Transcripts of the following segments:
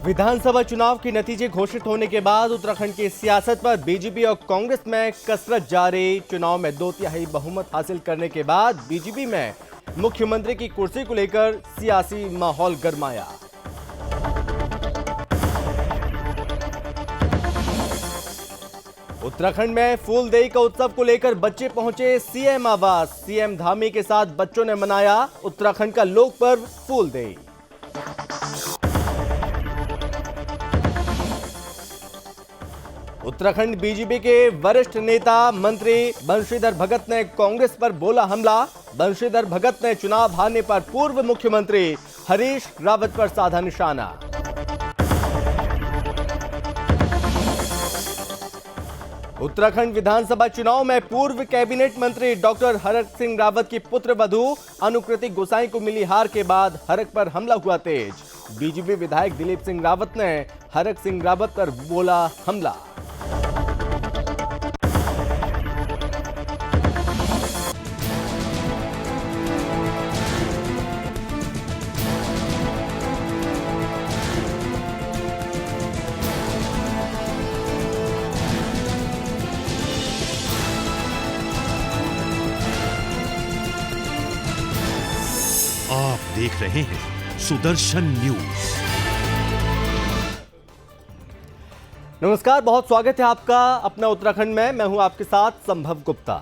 विधानसभा चुनाव के नतीजे घोषित होने के बाद उत्तराखंड की सियासत पर बीजेपी और कांग्रेस में कसरत जारी। चुनाव में 2/3 बहुमत हासिल करने के बाद बीजेपी में मुख्यमंत्री की कुर्सी को लेकर सियासी माहौल गरमाया। उत्तराखंड में फूलदेई का उत्सव को लेकर बच्चे पहुंचे सीएम आवास। सीएम धामी के साथ बच्चों ने मनाया उत्तराखंड का लोक पर्व फूलदेई। उत्तराखंड बीजेपी के वरिष्ठ नेता मंत्री बंशीधर भगत ने कांग्रेस पर बोला हमला। बंशीधर भगत ने चुनाव हारने पर पूर्व मुख्यमंत्री हरीश रावत पर साधा निशाना। उत्तराखंड विधानसभा चुनाव में पूर्व कैबिनेट मंत्री डॉक्टर हरक सिंह रावत की पुत्रवधू अनुकृति गोसाई को मिली हार के बाद हरक पर हमला हुआ तेज। बीजेपी विधायक दिलीप सिंह रावत ने हरक सिंह रावत पर बोला हमला। आप देख रहे हैं सुदर्शन न्यूज। नमस्कार, बहुत स्वागत है आपका अपना उत्तराखंड में। मैं हूं आपके साथ संभव गुप्ता।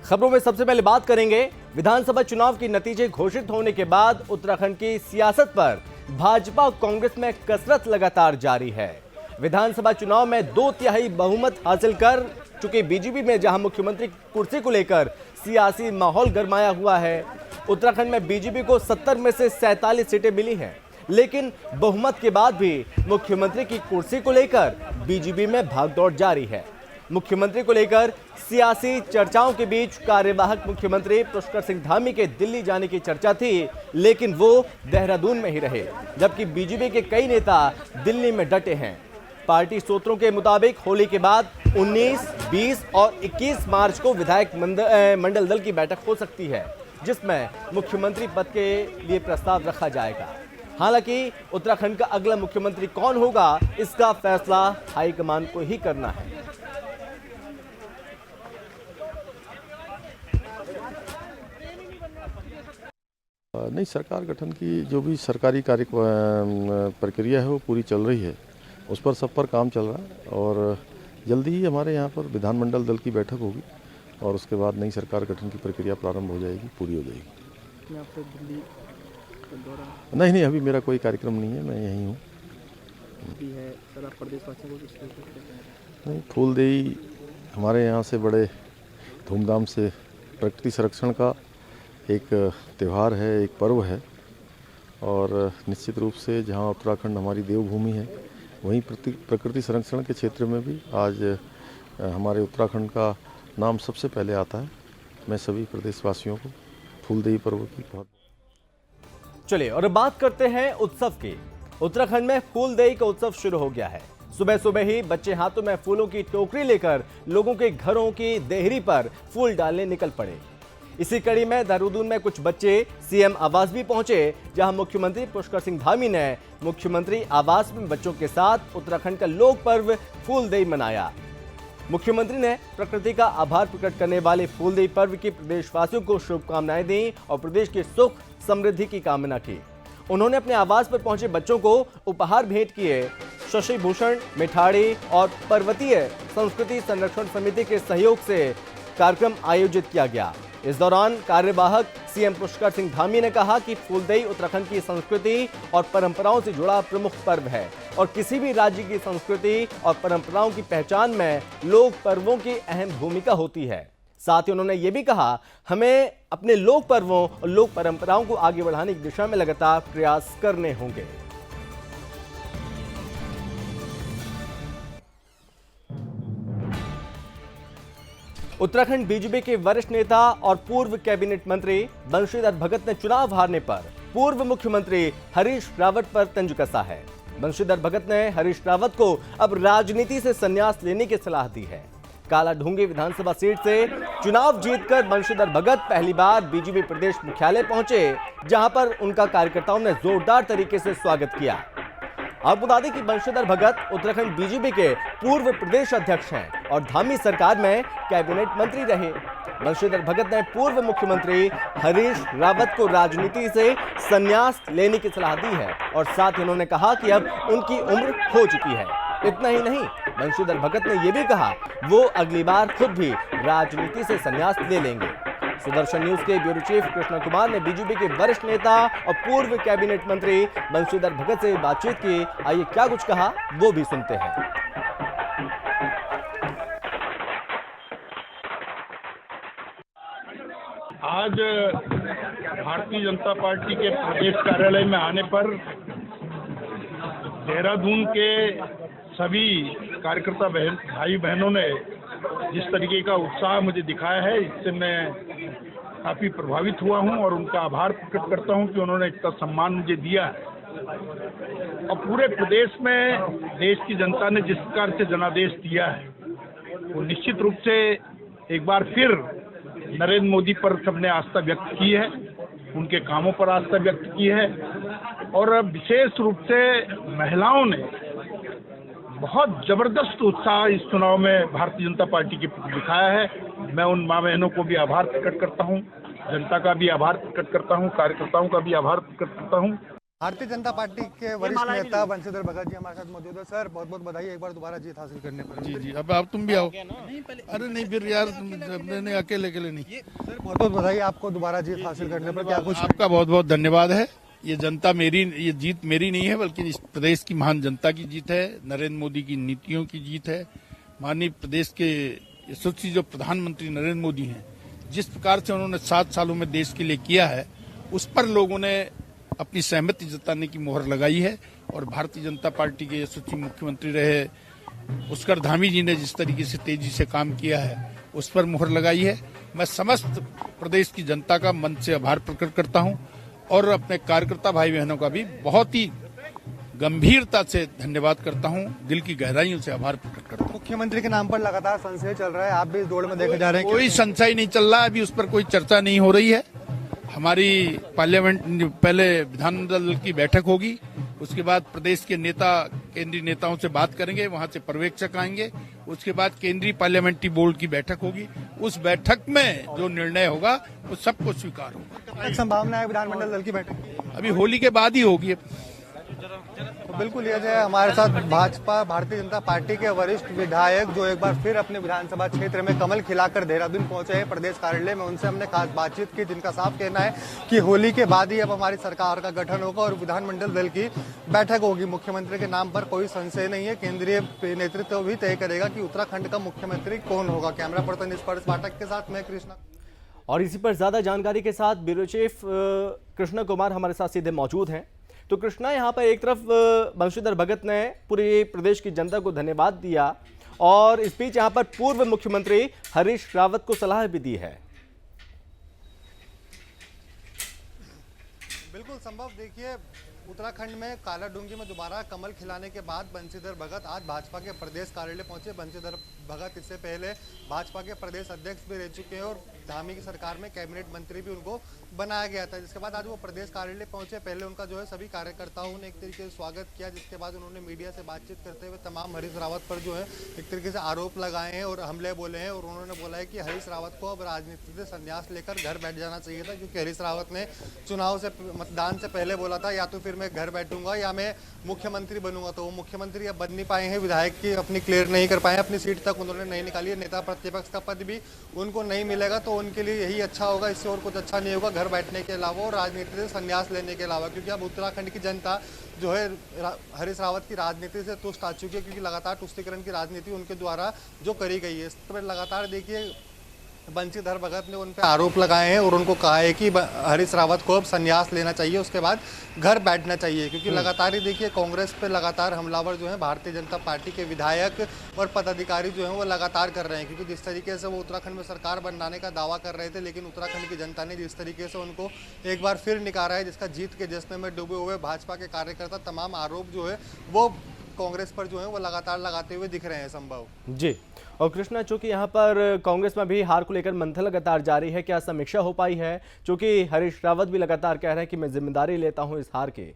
खबरों में सबसे पहले बात करेंगे विधानसभा चुनाव के नतीजे घोषित होने के बाद उत्तराखंड की सियासत पर भाजपा और कांग्रेस में कसरत लगातार जारी है। विधानसभा चुनाव में 2/3 बहुमत हासिल कर चुके बीजेपी में जहां मुख्यमंत्री कुर्सी को लेकर सियासी माहौल गरमाया हुआ है। उत्तराखंड में बीजेपी को 70 में से 47 सीटें मिली हैं, लेकिन बहुमत के बाद भी मुख्यमंत्री की कुर्सी को लेकर बीजेपी में भागदौड़ जारी है। मुख्यमंत्री को लेकर सियासी चर्चाओं के बीच कार्यवाहक मुख्यमंत्री पुष्कर सिंह धामी के दिल्ली जाने की चर्चा थी, लेकिन वो देहरादून में ही रहे, जबकि बीजेपी के कई नेता दिल्ली में डटे हैं। पार्टी सूत्रों के मुताबिक होली के बाद 19, 20 और 21 मार्च को विधायक मंडल दल की बैठक हो सकती है, जिसमें मुख्यमंत्री पद के लिए प्रस्ताव रखा जाएगा। हालांकि उत्तराखंड का अगला मुख्यमंत्री कौन होगा, इसका फैसला हाईकमान को ही करना है। नहीं, सरकार गठन की जो भी सरकारी कार्य प्रक्रिया है वो पूरी चल रही है, उस पर सब पर काम चल रहा है और जल्दी ही हमारे यहाँ पर विधानमंडल दल की बैठक होगी और उसके बाद नई सरकार गठन की प्रक्रिया प्रारंभ हो जाएगी, पूरी हो जाएगी। दिल्ली का दौरा? नहीं, अभी मेरा कोई कार्यक्रम नहीं है, मैं यहीं हूँ। सर, आप प्रदेशवासियों को नहीं, फूलदेई हमारे यहाँ से बड़े धूमधाम से प्रकृति संरक्षण का एक त्यौहार है, एक पर्व है और निश्चित रूप से जहाँ उत्तराखंड हमारी देवभूमि है, वहीं प्रकृति संरक्षण के क्षेत्र में भी आज हमारे उत्तराखंड का नाम सबसे पहले आता है। मैं सभी प्रदेशवासियों को फूलदेई पर्व की बहुत। चलिए और बात करते हैं उत्सव की। उत्तराखंड में फूलदेई का उत्सव शुरू हो गया है। सुबह सुबह ही बच्चे हाथों में फूलों की टोकरी लेकर लोगों के घरों की देहरी पर फूल डालने निकल पड़े। इसी कड़ी में देहरादून में कुछ बच्चे सीएम आवास भी पहुंचे, जहां मुख्यमंत्री पुष्कर सिंह धामी ने मुख्यमंत्री आवास में बच्चों के साथ उत्तराखंड का लोक पर्व फूलदेई मनाया। मुख्यमंत्री ने प्रकृति का आभार प्रकट करने वाले फूलदेई पर्व की प्रदेशवासियों को शुभकामनाएं दी और प्रदेश की सुख समृद्धि की कामना की। उन्होंने अपने आवास पर पहुंचे बच्चों को उपहार भेंट किए। शशि भूषण मिठाड़ी और पर्वतीय संस्कृति संरक्षण समिति के सहयोग से कार्यक्रम आयोजित किया गया। इस दौरान कार्यवाहक सीएम पुष्कर सिंह धामी ने कहा कि फूलदेई उत्तराखंड की संस्कृति और परंपराओं से जुड़ा प्रमुख पर्व है और किसी भी राज्य की संस्कृति और परंपराओं की पहचान में लोक पर्वों की अहम भूमिका होती है। साथ ही उन्होंने ये भी कहा, हमें अपने लोक पर्वों और लोक परंपराओं को आगे बढ़ाने की दिशा में लगातार प्रयास करने होंगे। उत्तराखंड बीजेपी के वरिष्ठ नेता और पूर्व कैबिनेट मंत्री बंशीधर भगत ने चुनाव हारने पर पूर्व मुख्यमंत्री हरीश रावत पर तंज कसा है। बंशीधर भगत ने हरीश रावत को अब राजनीति से संन्यास लेने की सलाह दी है। कालाढूंगी विधानसभा सीट से चुनाव जीतकर बंशीधर भगत पहली बार बीजेपी प्रदेश मुख्यालय पहुंचे, जहां पर उनका कार्यकर्ताओं ने जोरदार तरीके से स्वागत किया। आपको बता दें कि बंशीधर भगत उत्तराखंड बीजेपी के पूर्व प्रदेश अध्यक्ष हैं और धामी सरकार में कैबिनेट मंत्री रहे। बंशीधर भगत ने पूर्व मुख्यमंत्री हरीश रावत को राजनीति से संन्यास लेने की सलाह दी है और साथ ही उन्होंने कहा कि अब उनकी उम्र हो चुकी है। इतना ही नहीं, बंशीधर भगत ने यह भी कहा वो अगली बार खुद भी राजनीति से संन्यास ले लेंगे। सुदर्शन न्यूज के ब्यूरो चीफ कृष्ण कुमार ने बीजेपी के वरिष्ठ नेता और पूर्व कैबिनेट मंत्री बंशीधर भगत से बातचीत की। आइए क्या कुछ कहा वो भी सुनते हैं। आज भारतीय जनता पार्टी के प्रदेश कार्यालय में आने पर देहरादून के सभी कार्यकर्ता भाई बहनों ने जिस तरीके का उत्साह मुझे दिखाया है, इससे मैं काफ़ी प्रभावित हुआ हूं और उनका आभार प्रकट करता हूं कि उन्होंने इतना सम्मान मुझे दिया है। और पूरे प्रदेश में देश की जनता ने जिस प्रकार से जनादेश दिया है, वो निश्चित रूप से एक बार फिर नरेंद्र मोदी पर सबने आस्था व्यक्त की है, उनके कामों पर आस्था व्यक्त की है और विशेष रूप से महिलाओं ने बहुत जबरदस्त उत्साह इस चुनाव में भारतीय जनता पार्टी के प्रति दिखाया है। मैं उन माँ बहनों को भी आभार प्रकट करता हूँ, जनता का भी आभार प्रकट करता हूँ, कार्यकर्ताओं का भी आभार प्रकट करता हूँ। भारतीय जनता पार्टी के वरिष्ठ नेता बंशीधर भगत जी हमारे साथ मौजूद है। सर बहुत बहुत बधाई एक बार दोबारा जीत हासिल करने पर। जी अब आप तुम भी आओ। अरे नहीं फिर यार नहीं अकेले नहीं। सर बहुत बहुत बधाई आपको दोबारा जीत हासिल करने पर। क्या कुछ आपका बहुत बहुत धन्यवाद है। ये जनता मेरी, ये जीत मेरी नहीं है बल्कि इस प्रदेश की महान जनता की जीत है, नरेंद्र मोदी की नीतियों की जीत है। माननीय प्रदेश के यशस्वी जो प्रधानमंत्री नरेंद्र मोदी हैं, जिस प्रकार से उन्होंने 7 सालों में देश के लिए किया है, उस पर लोगों ने अपनी सहमति जताने की मोहर लगाई है और भारतीय जनता पार्टी के यशस्वी मुख्यमंत्री रहे पुष्कर धामी जी ने जिस तरीके से तेजी से काम किया है, उस पर मोहर लगाई है। मैं समस्त प्रदेश की जनता का मन से आभार प्रकट करता हूं और अपने कार्यकर्ता भाई बहनों का भी बहुत ही गंभीरता से धन्यवाद करता हूं, दिल की गहराइयों से आभार प्रकट करता हूं। मुख्यमंत्री के नाम पर लगातार संशय चल रहा है, आप भी इस दौड़ में देखे जा रहे हैं। कोई संशय नहीं चल रहा, अभी उस पर कोई चर्चा नहीं हो रही है। हमारी पार्लियामेंट पहले विधानमंडल की बैठक होगी, उसके बाद प्रदेश के नेता केंद्रीय नेताओं से बात करेंगे, वहां से पर्यवेक्षक आएंगे, उसके बाद केंद्रीय पार्लियामेंट्री बोर्ड की बैठक होगी। उस बैठक में जो निर्णय होगा वो सबको स्वीकार होगा। एक संभावना है विधानमंडल दल की बैठक की? अभी होली के बाद ही होगी। तो बिल्कुल ये जो है हमारे साथ भाजपा भारतीय जनता पार्टी के वरिष्ठ विधायक जो एक बार फिर अपने विधानसभा क्षेत्र में कमल खिलाकर देहरादून पहुंचे हैं प्रदेश कार्यालय में, उनसे हमने खास बातचीत की, जिनका साफ कहना है कि होली के बाद ही अब हमारी सरकार का गठन होगा और विधानमंडल दल की बैठक होगी। मुख्यमंत्री के नाम पर कोई संशय नहीं है, केंद्रीय नेतृत्व भी तय करेगा कि उत्तराखंड का मुख्यमंत्री कौन होगा। कैमरा पर्सन स्पर्श पाठक के साथ मैं कृष्णा। और इसी पर ज्यादा जानकारी के साथ ब्यूरो चीफ कृष्ण कुमार हमारे साथ सीधे मौजूद हैं। तो कृष्णा, यहाँ पर एक तरफ बंशीधर भगत ने पूरे प्रदेश की जनता को धन्यवाद दिया और इस बीच यहाँ पर पूर्व मुख्यमंत्री हरीश रावत को सलाह भी दी है। बिल्कुल संभव। देखिए उत्तराखंड में कालाडूंगी में दोबारा कमल खिलाने के बाद बंशीधर भगत आज भाजपा के प्रदेश कार्यालय पहुंचे। बंशीधर भगत इससे पहले भाजपा के प्रदेश अध्यक्ष भी रह चुके हैं और धामी की सरकार में कैबिनेट मंत्री भी उनको बनाया गया था। जिसके बाद आज वो प्रदेश कार्यालय पहुंचे। पहले उनका जो है सभी कार्यकर्ताओं ने एक तरीके से स्वागत किया, जिसके बाद उन्होंने मीडिया से बातचीत करते हुए तमाम हरीश रावत पर जो है एक तरीके से आरोप लगाए हैं और हमले बोले हैं और उन्होंने बोला है कि हरीश रावत को अब राजनीति से संन्यास लेकर घर बैठ जाना चाहिए था, क्योंकि हरीश रावत ने चुनाव से मतदान से पहले बोला था या तो फिर मैं घर बैठूंगा या मैं मुख्यमंत्री बनूंगा। तो वो मुख्यमंत्री अब बन नहीं पाए हैं, विधायक की अपनी क्लियर नहीं कर पाए, अपनी सीट तक उन्होंने नहीं निकाली है, नेता प्रतिपक्ष का पद भी उनको नहीं मिलेगा। तो उनके लिए यही अच्छा होगा, इससे और कुछ अच्छा नहीं होगा घर बैठने के अलावा और राजनीति से संन्यास लेने के अलावा, क्योंकि अब उत्तराखंड की जनता जो है हरीश रावत की राजनीति से तुष्ट आ चुकी है, क्योंकि लगातार तुष्टीकरण की राजनीति उनके द्वारा जो करी गई है। इस पर लगातार देखिए बंशीधर भगत ने उन पर आरोप लगाए हैं और उनको कहा है कि हरीश रावत को अब संन्यास लेना चाहिए, उसके बाद घर बैठना चाहिए, क्योंकि लगातार ही देखिए कांग्रेस पे लगातार हमलावर जो है भारतीय जनता पार्टी के विधायक और पदाधिकारी जो हैं वो लगातार कर रहे हैं, क्योंकि जिस तरीके से वो उत्तराखंड में सरकार बनाने का दावा कर रहे थे, लेकिन उत्तराखंड की जनता ने जिस तरीके से उनको एक बार फिर निकाला है, जिसका जीत के जश्न में डूबे हुए भाजपा के कार्यकर्ता तमाम आरोप जो है वो कांग्रेस पर जो है वो लगातार लगाते हुए दिख रहे हैं। संभव जी। और कृष्णा, चूंकि यहाँ पर कांग्रेस में भी हार को लेकर मंथन लगातार जारी है, क्या समीक्षा हो पाई है? चूंकि हरीश रावत भी लगातार कह रहे हैं कि मैं जिम्मेदारी लेता हूं इस हार की।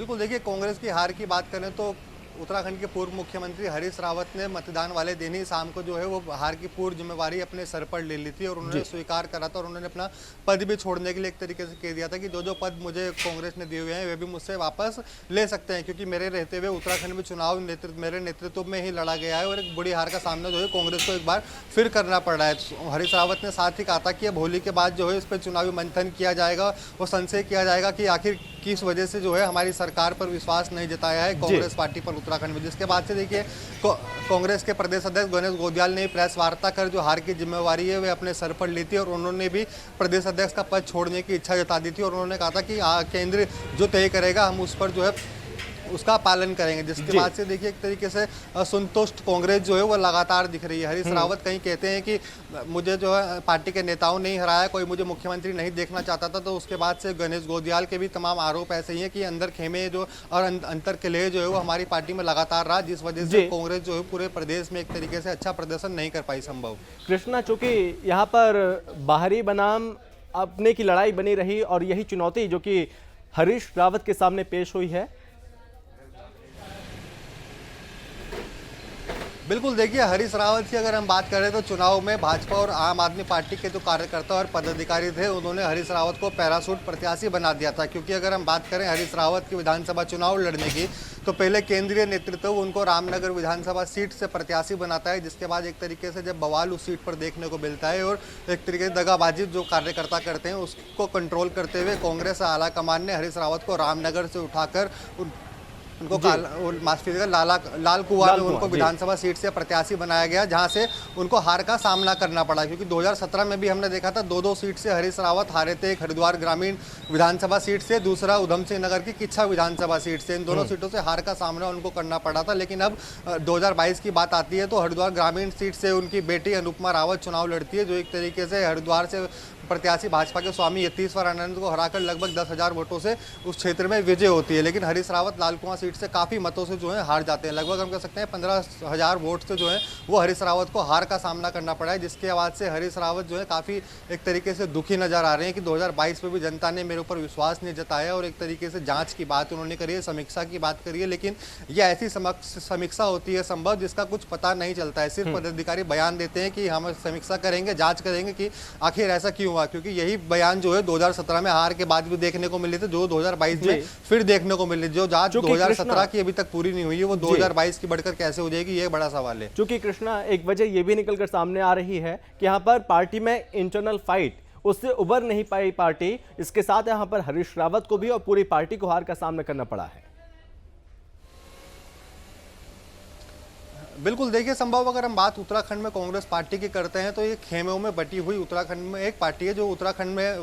बिल्कुल, देखिए कांग्रेस की हार की बात करें तो उत्तराखंड के पूर्व मुख्यमंत्री हरीश रावत ने मतदान वाले दिन ही शाम को जो है वो हार की पूर्ण जिम्मेवारी अपने सर पर ले ली थी और उन्होंने स्वीकार करा था और उन्होंने अपना पद भी छोड़ने के लिए एक तरीके से कह दिया था कि जो पद मुझे कांग्रेस ने दिए हुए हैं वे भी मुझसे वापस ले सकते हैं, क्योंकि मेरे रहते हुए उत्तराखंड में चुनाव मेरे नेतृत्व में ही लड़ा गया है और एक बड़ी हार का सामना जो है कांग्रेस को एक बार फिर करना पड़ रहा है। हरीश रावत ने साथ ही कहा था कि अब होली के बाद जो है इस पर चुनावी मंथन किया जाएगा और संशय किया जाएगा कि आखिर किस वजह से जो है हमारी सरकार पर विश्वास नहीं जताया है कांग्रेस पार्टी पर उत्तराखंड में। जिसके बाद से देखिए कांग्रेस के प्रदेश अध्यक्ष गणेश गोंदियाल ने प्रेस वार्ता कर जो हार की जिम्मेवारी है वे अपने सर पर ली थी और उन्होंने भी प्रदेश अध्यक्ष का पद छोड़ने की इच्छा जता दी थी और उन्होंने कहा था कि केंद्र जो तय करेगा हम उस पर जो है उसका पालन करेंगे। जिसके बाद से देखिए एक तरीके से असंतुष्ट कांग्रेस जो है वो लगातार दिख रही है। हरीश रावत कहीं कहते हैं कि मुझे जो है पार्टी के नेताओं ने ही हराया, कोई मुझे मुख्यमंत्री नहीं देखना चाहता था, तो उसके बाद से गणेश गोंदियाल के भी तमाम आरोप ऐसे ही हैं कि अंदर खेमे जो और अंतर कलह जो है वो हमारी पार्टी में लगातार रहा, जिस वजह से कांग्रेस जो है पूरे प्रदेश में एक तरीके से अच्छा प्रदर्शन नहीं कर पाई संभव। कृष्णा, चूंकि यहाँ पर बाहरी बनाम अपने की लड़ाई बनी रही और यही चुनौती जो कि हरीश रावत के सामने पेश हुई है। बिल्कुल, देखिए हरीश रावत की अगर हम बात करें तो चुनाव में भाजपा और आम आदमी पार्टी के जो कार्यकर्ता और पदाधिकारी थे उन्होंने हरीश रावत को पैराशूट प्रत्याशी बना दिया था, क्योंकि अगर हम बात करें हरीश रावत की विधानसभा चुनाव लड़ने की तो पहले केंद्रीय नेतृत्व उनको रामनगर विधानसभा सीट से प्रत्याशी बनाता है, जिसके बाद एक तरीके से जब बवाल उस सीट पर देखने को मिलता है और एक तरीके से दगाबाजी जो कार्यकर्ता करते हैं उसको कंट्रोल करते हुए कांग्रेस आला कमान ने हरीश रावत को रामनगर से उठाकर उनको लाल कुआं में उनको विधानसभा सीट से प्रत्याशी बनाया गया, जहां से उनको हार का सामना करना पड़ा, क्योंकि 2017 में भी हमने देखा था 2-2 सीट से हरीश रावत हारे थे। एक हरिद्वार ग्रामीण विधानसभा सीट से, दूसरा उधम सिंह नगर की किच्छा विधानसभा सीट से। इन दोनों सीटों से हार का सामना उनको करना पड़ा था। लेकिन अब 2022 की बात आती है तो हरिद्वार ग्रामीण सीट से उनकी बेटी अनुपमा रावत चुनाव लड़ती है, जो एक तरीके से हरिद्वार से प्रत्याशी भाजपा के स्वामी यतीश्वर आनंद को हराकर लगभग 10,000 वोटों से उस क्षेत्र में विजय होती है। लेकिन हरीश रावत लालकुआं सीट से काफ़ी मतों से जो है हार जाते हैं, लगभग हम कह सकते हैं 15,000 वोट से जो है वो हरीश रावत को हार का सामना करना पड़ा है। जिसके बाद से हरीश रावत जो है काफ़ी एक तरीके से दुखी नजर आ रहे हैं कि 2022 में भी जनता ने मेरे ऊपर विश्वास नहीं जताया और एक तरीके से जाँच की बात उन्होंने करी है, समीक्षा की बात करी है, लेकिन यह ऐसी समीक्षा होती है संभव जिसका कुछ पता नहीं चलता है। सिर्फ पदाधिकारी बयान देते हैं कि हम समीक्षा करेंगे, जाँच करेंगे कि आखिर ऐसा क्यों हुआ, क्योंकि यही बयान जो है 2017 में हार के बाद भी देखने को मिले थे, जो 2022 में फिर देखने को मिले। जो जांच 2017 की अभी तक पूरी नहीं हुई है वो 2022 की बढ़कर कैसे हो जाएगी, ये बड़ा सवाल है। चूंकि कृष्णा, एक वजह ये भी निकलकर सामने आ रही है कि यहाँ पर पार्टी में इंटरनल फाइट उससे उबर नहीं पाई पार्टी, इसके साथ यहाँ पर हरीश रावत को भी और पूरी पार्टी को हार का सामना करना पड़ा है। बिल्कुल, देखिए संभव अगर हम बात उत्तराखंड में कांग्रेस पार्टी की करते हैं तो ये खेमों में बटी हुई उत्तराखंड में एक पार्टी है जो उत्तराखंड में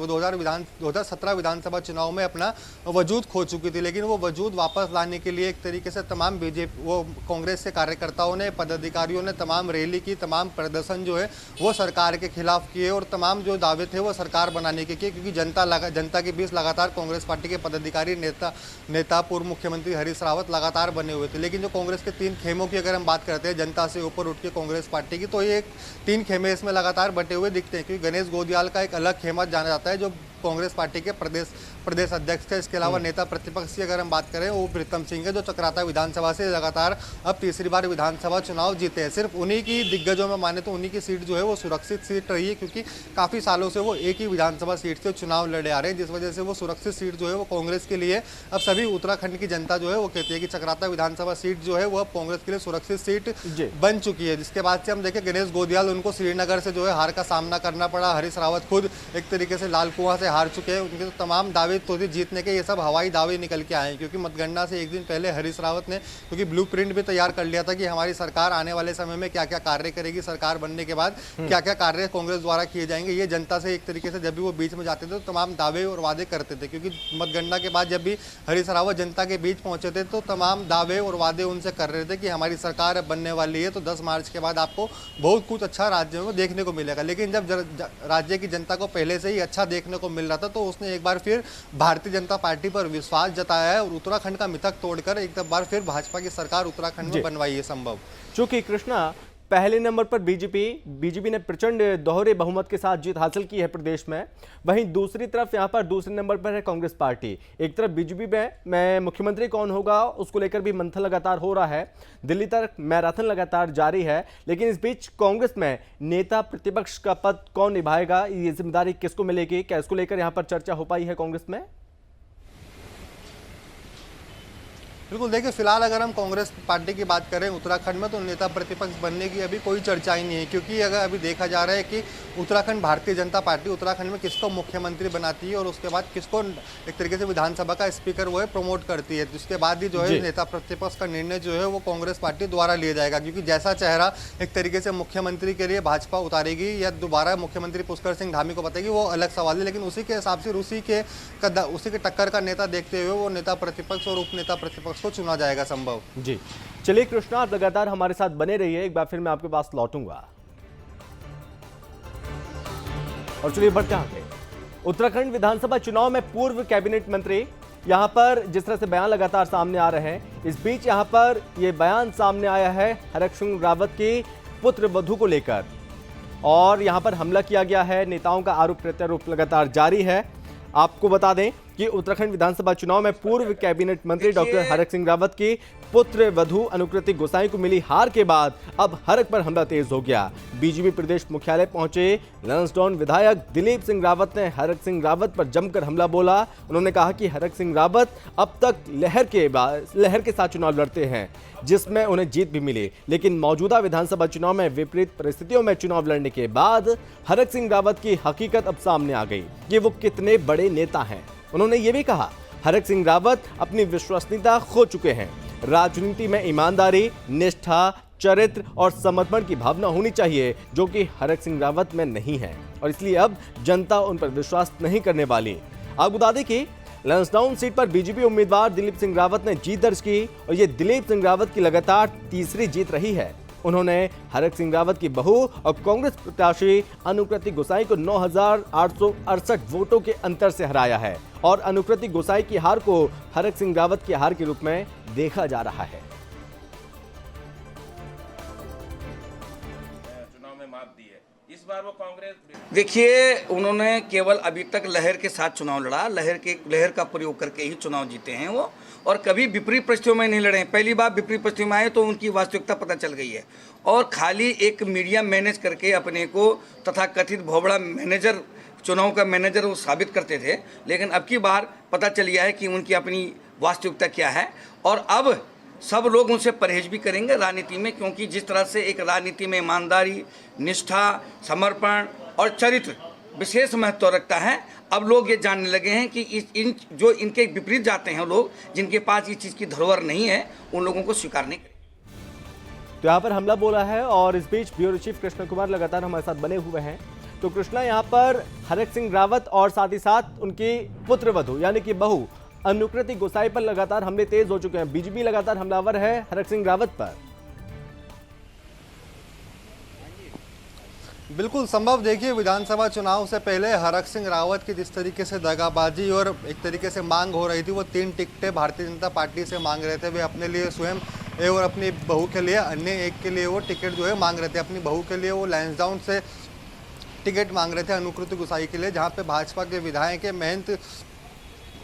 2017 विधानसभा चुनाव में अपना वजूद खो चुकी थी, लेकिन वो वजूद वापस लाने के लिए एक तरीके से तमाम वो कांग्रेस के कार्यकर्ताओं ने, पदाधिकारियों ने तमाम रैली की, तमाम प्रदर्शन जो है वो सरकार के खिलाफ किए और तमाम जो दावे थे वो सरकार बनाने के किए, क्योंकि जनता के बीच लगातार कांग्रेस पार्टी के पदाधिकारी, नेता पूर्व मुख्यमंत्री हरीश रावत लगातार बने हुए थे। लेकिन जो कांग्रेस के 3 खेमों की अगर हम बात करते हैं जनता से ऊपर उठ के कांग्रेस पार्टी की, तो ये 3 खेमे इसमें लगातार बटे हुए दिखते हैं, क्योंकि गणेश गोंदियाल का एक अलग खेमा जाना जाता है जो कांग्रेस पार्टी के प्रदेश अध्यक्ष थे। इसके अलावा नेता प्रतिपक्ष की अगर हम बात करें वो प्रीतम सिंह है, जो चक्राता विधानसभा से लगातार अब तीसरी बार विधानसभा चुनाव जीते हैं। सिर्फ उन्हीं की दिग्गजों में माने तो उन्हीं की सीट जो है वो सुरक्षित सीट रही है, क्योंकि काफ़ी सालों से वो एक ही विधानसभा सीट से चुनाव लड़े आ रहे हैं, जिस वजह से वो सुरक्षित सीट जो है वो कांग्रेस के लिए अब सभी उत्तराखंड की जनता जो है वो कहती है कि चक्राता विधानसभा सीट जो है वो अब कांग्रेस के लिए सुरक्षित सीट बन चुकी है। जिसके बाद से हम देखें गणेश गोंदियाल, उनको श्रीनगर से जो है हार का सामना करना पड़ा। हरीश रावत खुद एक तरीके से लाल कुआं से हार चुके हैं, उनके तो तमाम दावे तो जीतने के ये सब हवाई दावे निकल के आए हैं, क्योंकि मतगणना से एक दिन पहले हरीश रावत ने क्योंकि ब्लूप्रिंट भी तैयार कर लिया था कि हमारी सरकार आने वाले समय में क्या क्या कार्य करेगी, सरकार बनने के बाद क्या क्या कार्य कांग्रेस द्वारा किए जाएंगे। ये जनता से एक तरीके से जब भी वो बीच में जाते थे तो तमाम दावे और वादे करते थे, क्योंकि मतगणना के बाद जब भी हरीश रावत जनता के बीच पहुंचे थे तो तमाम दावे और वादे उनसे कर रहे थे कि हमारी सरकार अब बनने वाली है तो 10 मार्च के बाद आपको बहुत कुछ अच्छा राज्य में देखने को मिलेगा। लेकिन जब राज्य की जनता को पहले से ही अच्छा देखने को मिल रहा था तो उसने एक बार फिर भारतीय जनता पार्टी पर विश्वास जताया है और उत्तराखंड का मिथक तोड़कर एक बार फिर भाजपा की सरकार उत्तराखंड में बनवाई है संभव। चूंकि कृष्णा, पहले नंबर पर बीजेपी ने प्रचंड दोहरे बहुमत के साथ जीत हासिल की है प्रदेश में। वहीं दूसरी तरफ यहां पर दूसरे नंबर पर है कांग्रेस पार्टी। एक तरफ बीजेपी में मुख्यमंत्री कौन होगा उसको लेकर भी मंथन लगातार हो रहा है, दिल्ली तक मैराथन लगातार जारी है। लेकिन इस बीच कांग्रेस में नेता प्रतिपक्ष का पद कौन निभाएगा, ये जिम्मेदारी किसको मिलेगी, क्या इसको लेकर यहां पर चर्चा हो पाई है कांग्रेस में? बिल्कुल, देखिए फिलहाल अगर हम कांग्रेस पार्टी की बात करें उत्तराखंड में, तो नेता प्रतिपक्ष बनने की अभी कोई चर्चा ही नहीं है, क्योंकि अगर अभी देखा जा रहा है कि उत्तराखंड भारतीय जनता पार्टी उत्तराखंड में किसको मुख्यमंत्री बनाती है और उसके बाद किसको एक तरीके से विधानसभा का स्पीकर वो है प्रमोट करती है, जिसके बाद ही जो है नेता प्रतिपक्ष का निर्णय जो है वो कांग्रेस पार्टी द्वारा लिया जाएगा। क्योंकि जैसा चेहरा एक तरीके से मुख्यमंत्री के लिए भाजपा उतारेगी या दोबारा मुख्यमंत्री पुष्कर सिंह धामी को बताएगी वो अलग सवाल है, लेकिन उसी के हिसाब से उसी के टक्कर का नेता देखते हुए वो नेता प्रतिपक्ष और उप नेता प्रतिपक्ष को चुना जाएगा संभव। जी चलिए कृष्णा, आप लगातार हमारे साथ बने रहिए, एक बार फिर मैं आपके पास लौटूंगा। और चलिए बढ़ते हैं आगे। उत्तराखंड विधानसभा चुनाव में पूर्व कैबिनेट मंत्री यहां पर जिस तरह से बयान लगातार सामने आ रहे हैं, इस बीच यहां पर यह बयान सामने आया है हरक सिंह रावत की पुत्र वधू को लेकर, और यहां पर हमला किया गया है। नेताओं का आरोप प्रत्यारोप लगातार जारी है। आपको बता दें कि उत्तराखंड विधानसभा चुनाव में पूर्व कैबिनेट मंत्री डॉक्टर हरक सिंह रावत की पुत्र वधू अनुकृति गोसाई को मिली हार के बाद अब हरक पर हमला तेज हो गया। बीजेपी प्रदेश मुख्यालय पहुंचे लैंसडाउन विधायक दिलीप सिंह रावत ने हरक सिंह रावत पर जमकर हमला बोला। उन्होंने कहा कि हरक सिंह रावत अब तक लहर के साथ चुनाव लड़ते हैं, जिसमें उन्हें जीत भी मिली, लेकिन मौजूदा विधानसभा चुनाव में विपरीत परिस्थितियों में चुनाव लड़ने के बाद हरक सिंह रावत की हकीकत अब सामने आ गई कि वो कितने बड़े नेता हैं। उन्होंने ये भी कहा हरक सिंह रावत अपनी विश्वसनीयता खो चुके हैं। राजनीति में ईमानदारी, निष्ठा, चरित्र और समर्पण की भावना होनी चाहिए, जो कि हरक सिंह रावत में नहीं है, और इसलिए अब जनता उन पर विश्वास नहीं करने वाली। आपको बता दें कि लैंसडाउन सीट पर बीजेपी उम्मीदवार दिलीप सिंह रावत ने जीत दर्ज की, और ये दिलीप सिंह रावत की लगातार तीसरी जीत रही है। उन्होंने हरक सिंह रावत की बहू और कांग्रेस प्रत्याशी अनुकृति गोसाई को 9,868 वोटों के अंतर से हराया है, और अनुकृति गोसाई की हार को हरक सिंह रावत की हार के रूप में देखा जा रहा है। चुनाव में मात दी है, इस बार वो कांग्रेस देखिए उन्होंने केवल अभी तक लहर के साथ चुनाव लड़ा, लहर का प्रयोग करके ही चुनाव जीते हैं वो, और कभी विपरीत परिस्थितियों में नहीं लड़े। पहली बार विपरीत परिस्थितियों में आए तो उनकी वास्तविकता पता चल गई है, और खाली एक मीडिया मैनेज करके अपने को तथा कथित भोबड़ा मैनेजर, चुनाव का मैनेजर वो साबित करते थे। लेकिन अब की बार पता चल गया है कि उनकी अपनी वास्तविकता क्या है, और अब सब लोग उनसे परहेज भी करेंगे राजनीति में, क्योंकि जिस तरह से एक राजनीति में ईमानदारी, निष्ठा, समर्पण और चरित्र विशेष महत्व रखता है, अब लोग ये जानने लगे हैं कि जो इनके विपरीत जाते हैं लोग, जिनके पास इस चीज़ की धरोहर नहीं है, उन लोगों को स्वीकार नहीं करें। तो यहाँ पर हमला बोला है, और इस बीच ब्यूरो चीफ कृष्ण कुमार लगातार हमारे साथ बने हुए हैं। तो कृष्णा, यहाँ पर हरक सिंह रावत और साथ ही साथ उनकी पुत्र वधू यानी कि बहू अनुकृति गोसाई पर लगातार हमले तेज हो चुके हैं। बीजेपी लगातार हमलावर है हरक सिंह रावत पर। बिल्कुल संभव, देखिए विधानसभा चुनाव से पहले हरक सिंह रावत की जिस तरीके से दगाबाजी और एक तरीके से मांग हो रही थी, वो 3 टिकटें भारतीय जनता पार्टी से मांग रहे थे। वे अपने लिए स्वयं और अपनी बहू के लिए अन्य एक के लिए वो टिकट जो है मांग रहे थे। अपनी बहू के लिए वो लैंसडाउन से टिकट मांग रहे थे अनुकृति गोसाई के लिए, जहाँ पे भाजपा के विधायक है महंत,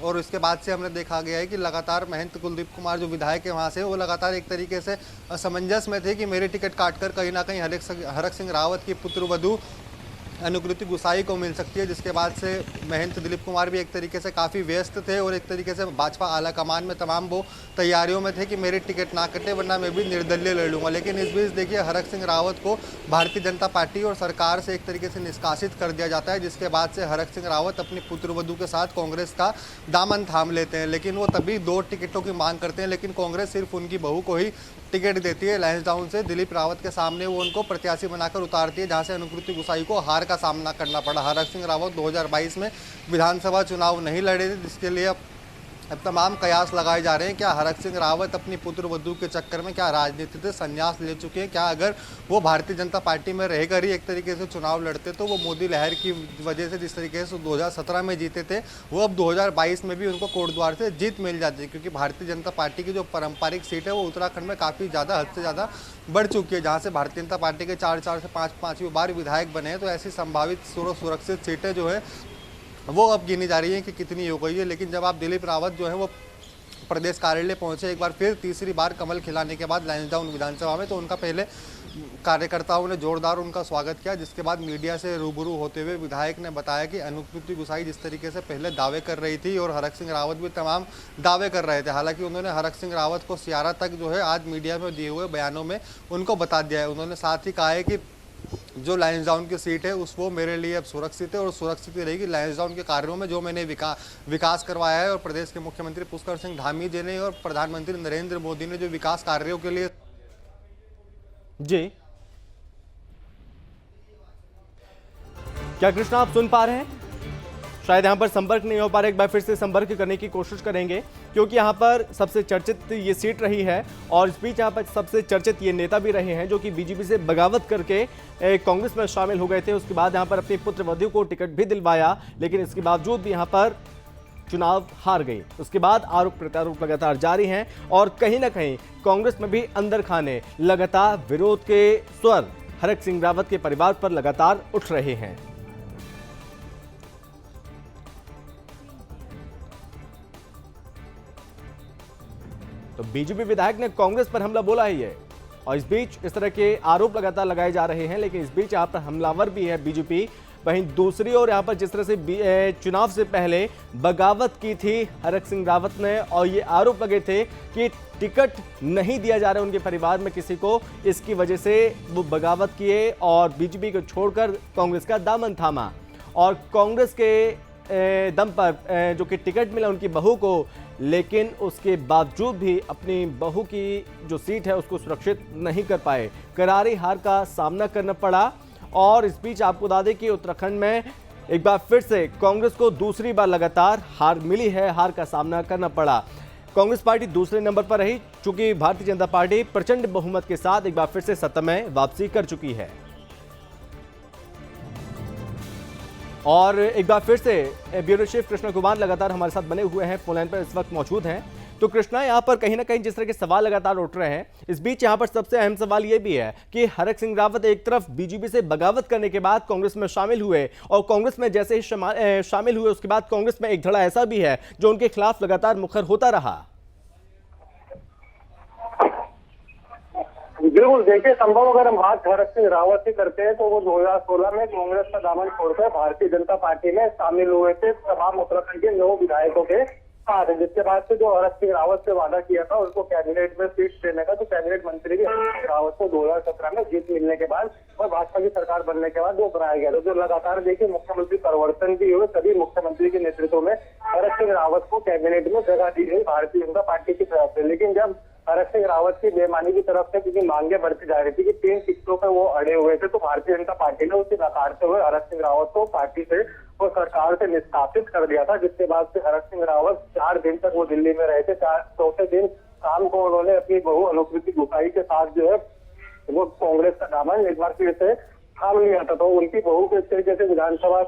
और इसके बाद से हमने देखा गया है कि लगातार महंत कुलदीप कुमार जो विधायक है वहाँ से, वो लगातार एक तरीके से असमंजस में थे कि मेरी टिकट काटकर कहीं ना कहीं हरक सिंह रावत की पुत्र वधू अनुकृति गोसाई को मिल सकती है। जिसके बाद से महंत दिलीप कुमार भी एक तरीके से काफ़ी व्यस्त थे, और एक तरीके से भाजपा आला कमान में तमाम वो तैयारियों में थे कि मेरी टिकट ना कटे वरना मैं भी निर्दलीय लड़ लूँगा। लेकिन इस बीच देखिए हरक सिंह रावत को भारतीय जनता पार्टी और सरकार से एक तरीके से निष्कासित कर दिया जाता है, जिसके बाद से हरक सिंह रावत अपनी पुत्र वधू के साथ कांग्रेस का दामन थाम लेते हैं। लेकिन वो तभी 2 टिकटों की मांग करते हैं, लेकिन कांग्रेस सिर्फ उनकी बहू को ही टिकट देती है। लैंसडाउन से दिलीप रावत के सामने वो उनको प्रत्याशी बनाकर उतारती है, जहां से अनुकृति गोसाई को हार का सामना करना पड़ा। हरक सिंह रावत 2022 में विधानसभा चुनाव नहीं लड़े थे, जिसके लिए अब तमाम कयास लगाए जा रहे हैं। क्या हरक सिंह रावत अपनी पुत्र वधू के चक्कर में क्या राजनीति से संन्यास ले चुके हैं? क्या अगर वो भारतीय जनता पार्टी में रहकर ही एक तरीके से चुनाव लड़ते तो वो मोदी लहर की वजह से जिस तरीके से 2017 में जीते थे वो अब 2022 में भी उनको कोटद्वार से जीत मिल जाती है, क्योंकि भारतीय जनता पार्टी की जो पारंपरिक सीट है वो उत्तराखंड में काफ़ी ज़्यादा, हद से ज़्यादा बढ़ चुकी है, जहाँ से भारतीय जनता पार्टी के 4 से 5 बार विधायक बने हैं। तो ऐसी संभावित सुरक्षित सीटें जो है वो अब गिनी जा रही है कि कितनी हो गई है। लेकिन जब आप दिलीप रावत जो है वो प्रदेश कार्यालय पहुंचे एक बार फिर तीसरी बार कमल खिलाने के बाद लांसडाउन विधानसभा में, तो उनका पहले कार्यकर्ताओं ने जोरदार उनका स्वागत किया, जिसके बाद मीडिया से रूबरू होते हुए विधायक ने बताया कि अनुकृति गुसाई जिस तरीके से पहले दावे कर रही थी और हरक सिंह रावत भी तमाम दावे कर रहे थे। हालांकि उन्होंने हरक सिंह रावत को सियारा तक जो है आज मीडिया में दिए हुए बयानों में उनको बता दिया है। उन्होंने साथ ही कहा है कि जो लांसडाउन की सीट है उस वो मेरे लिए अब सुरक्षित है और सुरक्षित ही रहेगी। लांसडाउन के कार्यों में जो मैंने विकास करवाया है और प्रदेश के मुख्यमंत्री पुष्कर सिंह धामी जी ने और प्रधानमंत्री नरेंद्र मोदी ने जो विकास कार्यों के लिए जी, क्या कृष्णा आप सुन पा रहे हैं? शायद यहां पर संपर्क नहीं हो पा रहा, एक बार फिर से संपर्क करने की कोशिश करेंगे, क्योंकि यहां पर सबसे चर्चित ये सीट रही है और इस बीच यहां पर सबसे चर्चित ये नेता भी रहे हैं जो कि बीजेपी से बगावत करके कांग्रेस में शामिल हो गए थे। उसके बाद यहां पर अपने पुत्र वधू को टिकट भी दिलवाया, लेकिन इसके बावजूद भी यहां पर चुनाव हार गई। उसके बाद आरोप प्रत्यारोप लगातार जारी हैं और कहीं ना कहीं कांग्रेस में भी अंदर खाने लगातार विरोध के स्वर हरक सिंह रावत के परिवार पर लगातार उठ रहे हैं। तो बीजेपी विधायक ने कांग्रेस पर हमला बोला ही है और इस बीच इस तरह के आरोप लगातार लगाए जा रहे हैं, लेकिन इस बीच यहां पर हमलावर भी है बीजेपी। वहीं दूसरी ओर यहां पर जिस तरह से चुनाव से पहले बगावत की थी हरक सिंह रावत ने और ये आरोप लगे थे कि टिकट नहीं दिया जा रहा उनके परिवार में किसी को, इसकी वजह से वो बगावत किए और बीजेपी को छोड़कर कांग्रेस का दामन थामा और कांग्रेस के दम पर जो कि टिकट मिला उनकी बहू को, लेकिन उसके बावजूद भी अपनी बहू की जो सीट है उसको सुरक्षित नहीं कर पाए, करारी हार का सामना करना पड़ा। और इस बीच आपको बता दें कि उत्तराखंड में एक बार फिर से कांग्रेस को दूसरी बार लगातार हार मिली है, हार का सामना करना पड़ा। कांग्रेस पार्टी दूसरे नंबर पर रही, चूंकि भारतीय जनता पार्टी प्रचंड बहुमत के साथ एक बार फिर से सत्ता में वापसी कर चुकी है। और एक बार फिर से ब्यूरो चीफ कृष्णा कुमार लगातार हमारे साथ बने हुए हैं, फोन लाइन पर इस वक्त मौजूद हैं। तो कृष्णा, यहाँ पर कहीं ना कहीं जिस तरह के सवाल लगातार उठ रहे हैं, इस बीच यहाँ पर सबसे अहम सवाल ये भी है कि हरक सिंह रावत एक तरफ बीजेपी से बगावत करने के बाद कांग्रेस में शामिल हुए और कांग्रेस में जैसे ही शामिल हुए उसके बाद कांग्रेस में एक धड़ा ऐसा भी है जो उनके खिलाफ लगातार मुखर होता रहा। बिल्कुल, देखिए संभव अगर हम बात हरक सिंह रावत की करते हैं तो वो 2016 में कांग्रेस का दामन छोड़कर भारतीय जनता पार्टी में शामिल हुए थे तमाम उत्तराखंड के 9 विधायकों के साथ, जिसके बाद से जो हरक सिंह रावत से वादा किया था उनको कैबिनेट में सीट देने का, तो कैबिनेट मंत्री भी हरक सिंह रावत को 2017 में जीत मिलने के बाद और भाजपा की सरकार बनने के बाद वो बनाया गया। तो जो लगातार देखिए मुख्यमंत्री परिवर्तन भी हुए, सभी मुख्यमंत्री के नेतृत्व में हरक सिंह रावत को कैबिनेट में जगह दी गई भारतीय जनता पार्टी की तरफ से। लेकिन जब हरक सिंह रावत की बेईमानी की तरफ से क्योंकि मांगे बढ़ती जा रही थी कि 3 टिकटों पर वो अड़े हुए थे, तो भारतीय जनता पार्टी ने उसे नकारते हुए हरक सिंह रावत को पार्टी से और सरकार से निष्कासित कर दिया था, जिसके बाद से हरक सिंह रावत 4 दिन तक वो दिल्ली में रहे थे। चौथे दिन शाम को उन्होंने अपनी बहू अनुकृति गुसाई के साथ जो है वो कांग्रेस का दामन एक बार फिर से थाम लिया था। तो उनकी बहू को इस तरीके से विधानसभा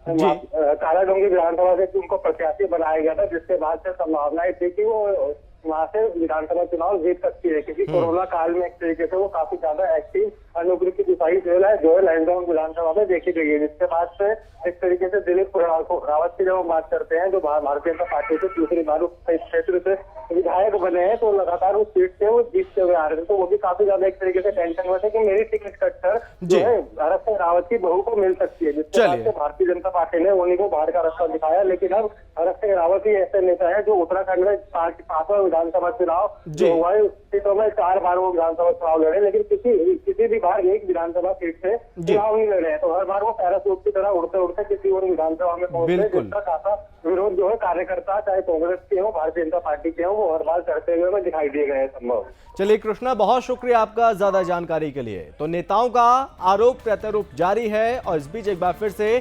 कालाडूंगी विधानसभा से उनको प्रत्याशी बनाया गया था, जिसके बाद से संभावनाएं थी कि वो वहां से विधानसभा चुनाव जीत सकती है, क्योंकि कोरोना काल में एक तरीके से वो काफी ज्यादा एक्टिव अनुकृति गुसाई जो है लांसडाउन विधानसभा में देखी गई है। जिसके बाद से एक तरीके से दिलीप रावत की जब हम बात करते हैं जो भारतीय जनता पार्टी से तीसरी बार उस क्षेत्र से विधायक बने हैं, तो लगातार उस सीट से वो जीतते हुए आ रहे थे, तो वो भी काफी ज्यादा एक तरीके से टेंशन में थे कि मेरी टिकट कटकर जो है हरक सिंह रावत की बहू को मिल सकती है, जिसके बाद से भारतीय जनता पार्टी ने उन्हीं को बाहर का रास्ता दिखाया। लेकिन अब हरक सिंह रावत ही ऐसे नेता है जो उत्तराखंड में 5वां विधानसभा चुनाव जो हुआ है सीटों में 4 बार वो विधानसभा चुनाव लड़े, लेकिन किसी भी बार एक विधानसभा सीट से चुनाव नहीं लड़े हैं। तो हर बार वो पैराशूट की तरह उड़ते उड़ते किसी और विधानसभा में पहुंचते, जिसका खासा विरोध जो है कार्यकर्ता चाहे कांग्रेस के हो भारतीय जनता पार्टी के हो वो हर बार करते हुए में दिखाई दिए गए संभव। चलिए कृष्णा, बहुत शुक्रिया आपका ज्यादा जानकारी के लिए। तो नेताओं का आरोप प्रत्यारोप जारी है और इस बीच एक बार फिर से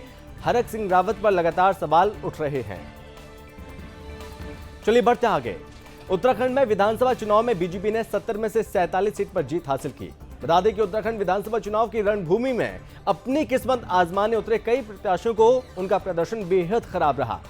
हरक सिंह रावत पर लगातार सवाल उठ रहे हैं। चलिए बढ़ते हैं आगे। उत्तराखंड में विधानसभा चुनाव में बीजेपी ने 70 में से 47 सीट पर जीत हासिल की। बता दें कि उत्तराखंड विधानसभा चुनाव की रणभूमि में अपनी किस्मत आजमाने उतरे कई प्रत्याशियों को उनका प्रदर्शन बेहद खराब रहा।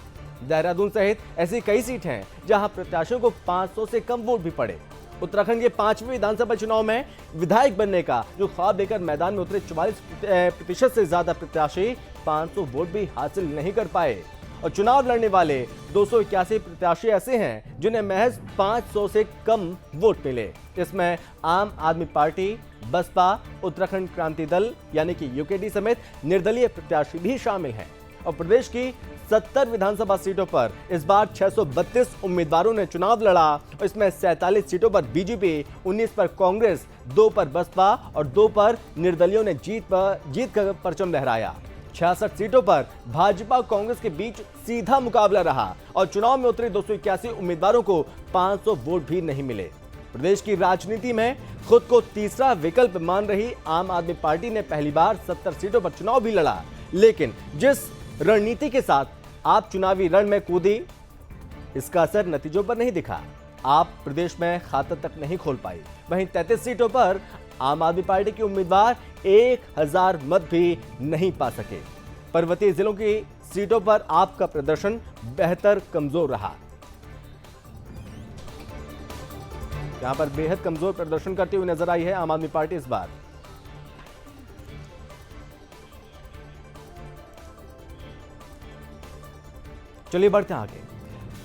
देहरादून सहित ऐसी कई सीट हैं जहां प्रत्याशियों को 500 से कम वोट भी पड़े। उत्तराखंड के 5वें विधानसभा चुनाव में विधायक बनने का जो ख्वाब लेकर मैदान में उतरे 44% से ज्यादा प्रत्याशी 500 वोट भी हासिल नहीं कर पाए और चुनाव लड़ने वाले 281 प्रत्याशी ऐसे हैं जिन्हें महज 500 से कम वोट मिले। इसमें आम आदमी पार्टी, बसपा, उत्तराखंड क्रांति दल यानी कि यूकेडी समेत निर्दलीय प्रत्याशी भी शामिल हैं और प्रदेश की 70 विधानसभा सीटों पर इस बार 632 उम्मीदवारों ने चुनाव लड़ा और इसमें 47 सीटों पर बीजेपी, 19 पर कांग्रेस, 2 पर बसपा और 2 पर निर्दलियों ने जीत का परचम लहराया। 66 सीटों पर भाजपा और कांग्रेस के बीच सीधा मुकाबला रहा और चुनाव में उतरे 281 उम्मीदवारों को 500 वोट भी नहीं मिले। प्रदेश की राजनीति में खुद को तीसरा विकल्प मान रही आम आदमी पार्टी ने पहली बार 70 सीटों पर चुनाव भी लड़ा, लेकिन जिस रणनीति के साथ आप चुनावी रण में कूदी, इसका असर नतीजों पर नहीं दिखा। आप प्रदेश में खाता तक नहीं खोल पाई। वहीं 33 सीटों पर आम आदमी पार्टी के उम्मीदवार 1000 मत भी नहीं पा सके। पर्वतीय जिलों की सीटों पर आपका प्रदर्शन बेहतर कमजोर रहा। यहां पर बेहद कमजोर प्रदर्शन करती हुई नजर आई है आम आदमी पार्टी इस बार। चलिए बढ़ते हैं आगे।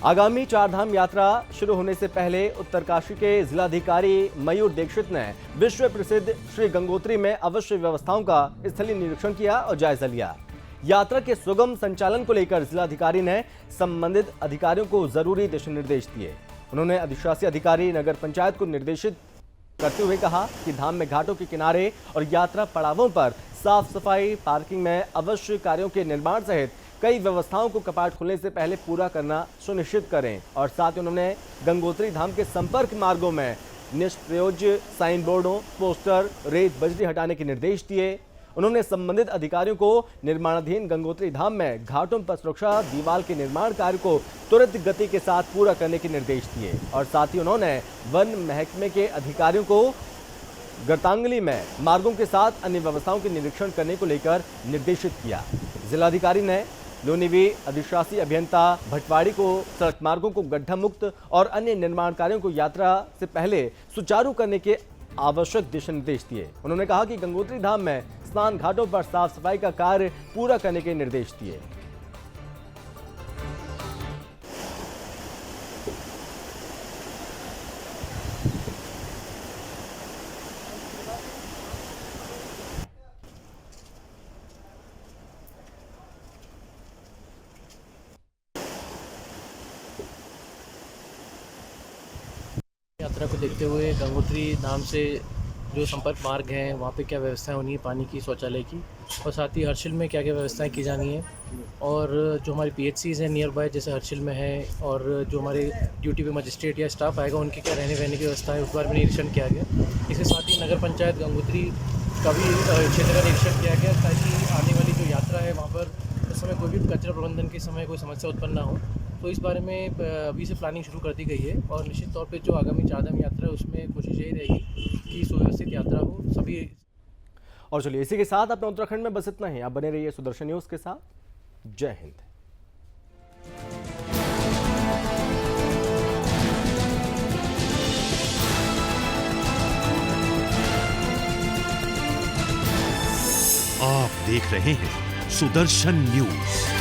आगामी चारधाम यात्रा शुरू होने से पहले उत्तरकाशी के जिलाधिकारी मयूर दीक्षित ने विश्व प्रसिद्ध श्री गंगोत्री में आवश्यक व्यवस्थाओं का स्थलीय निरीक्षण किया और जायजा लिया। यात्रा के सुगम संचालन को लेकर जिलाधिकारी ने संबंधित अधिकारियों को जरूरी दिशा निर्देश दिए। उन्होंने अधिशासी अधिकारी नगर पंचायत को निर्देशित करते हुए कहा कि धाम में घाटों के किनारे और यात्रा पड़ावों पर साफ सफाई, पार्किंग में आवश्यक कार्यों के निर्माण सहित कई व्यवस्थाओं को कपाट खुलने से पहले पूरा करना सुनिश्चित करें और साथ ही उन्होंने गंगोत्री धाम के संपर्क मार्गों में निष्प्रयोज्य साइन बोर्डों, पोस्टर, रेत बजरी हटाने के निर्देश दिए। उन्होंने संबंधित अधिकारियों को निर्माणाधीन गंगोत्री धाम में घाटों पर सुरक्षा दीवार के निर्माण कार्य को तुरंत गति के साथ पूरा करने के निर्देश दिए और साथ ही उन्होंने वन महकमे के अधिकारियों को गर्तांगली में मार्गों के साथ अन्य व्यवस्थाओं के निरीक्षण करने को लेकर निर्देशित किया। जिलाधिकारी ने लोनिवी अधिशासी अभियंता भटवाड़ी को सड़क मार्गों को गड्ढा मुक्त और अन्य निर्माण कार्यों को यात्रा से पहले सुचारू करने के आवश्यक दिशा निर्देश दिए। उन्होंने कहा कि गंगोत्री धाम में स्नान घाटों पर साफ सफाई का कार्य पूरा करने के निर्देश दिए। यात्रा को देखते हुए गंगोत्री धाम से जो संपर्क मार्ग हैं वहाँ पे क्या व्यवस्थाएं होनी है पानी की, शौचालय की, और साथ ही हर्षिल में क्या क्या व्यवस्थाएं की जानी है और जो हमारी PHCs हैं नियर बाय जैसे हर्षिल में है और जो हमारे ड्यूटी पे मजिस्ट्रेट या स्टाफ आएगा उनके क्या रहने वहने की व्यवस्था है उस बारे में निरीक्षण किया गया। इसके साथ ही नगर पंचायत गंगोत्री का भी क्षेत्र का निरीक्षण किया गया ताकि आने वाली जो यात्रा है वहाँ पर उस समय कोई भी कचरा प्रबंधन के समय कोई समस्या उत्पन्न ना हो। तो इस बारे में अभी से प्लानिंग शुरू कर दी गई है और निश्चित तौर पे जो आगामी चारधाम यात्रा है उसमें कोशिश यही रहेगी कि सुव्यवस्थित यात्रा हो सभी। और चलिए इसी के साथ अपने उत्तराखंड में बस इतना ही। आप बने रहिए सुदर्शन न्यूज़ के साथ। जय हिंद। आप देख रहे हैं सुदर्शन न्यूज़।